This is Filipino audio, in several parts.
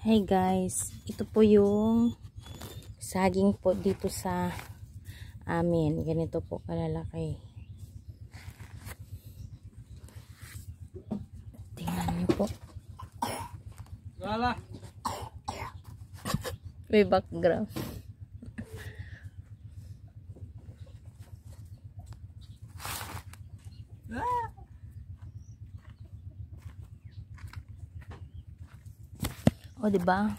Hey guys, ito po yung saging po dito sa amin. Ganito po kalalaki. Tingnan niyo po. May background. O, diba?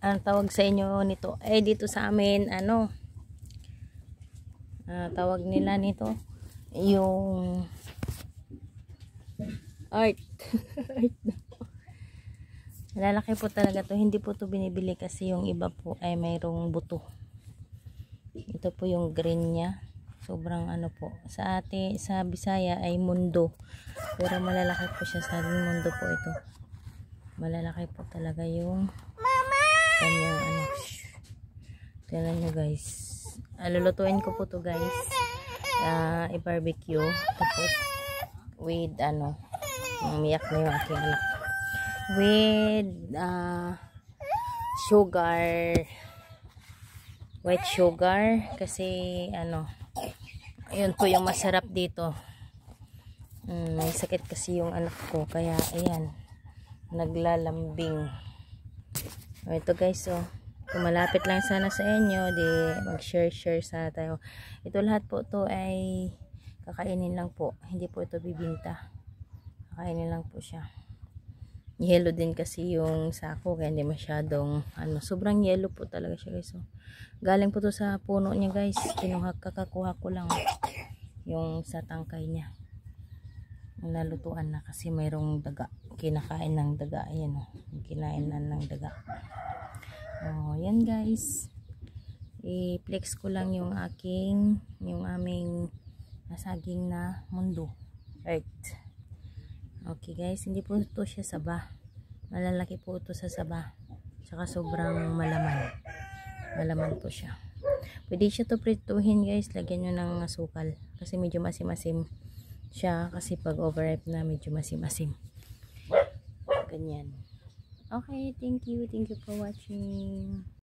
Ang tawag sa inyo nito, dito sa amin, tawag nila nito, yung art. Lalaki po talaga to. Hindi po to binibili kasi yung iba po ay mayroong buto. Ito po yung green niya. Sobrang po. Sa Bisaya ay mundo. Pero malalaki po siya. Sa mundo po ito. Malalaki po talaga yung kanyang tingnan nyo guys. Lulutuin ko po to guys. I-barbecue. Tapos with umiyak na yung aking anak. With sugar, white sugar, kasi yun po yung masarap dito. May sakit kasi yung anak ko, kaya ayan, naglalambing. Ito guys, kung malapit lang sana sa inyo, di mag-share sa tayo. Ito lahat po to ay kakainin lang po, hindi po ito bibinta. Kakainin lang po siya. Yellow din kasi yung sako, kaya hindi masyadong sobrang yellow po talaga siya guys. Galing po to sa puno niya guys. Kakakuha ko lang yung sa tangkay niya. Nalutuan na kasi mayroong daga. Kinakain ng daga. Ayan kinain na ng daga. Yan guys. I-flex ko lang yung aming nasaging na mundo. Earth. Okay guys, hindi po ito siya saba. Malalaki po ito sa saba. Tsaka sobrang malaman. Malaman po siya. Pwede siya to prituhin guys. Lagyan nyo ng asukal. Kasi medyo masim-masim siya. Kasi pag overripe na medyo masim-masim. Ganyan. Okay, thank you. Thank you for watching.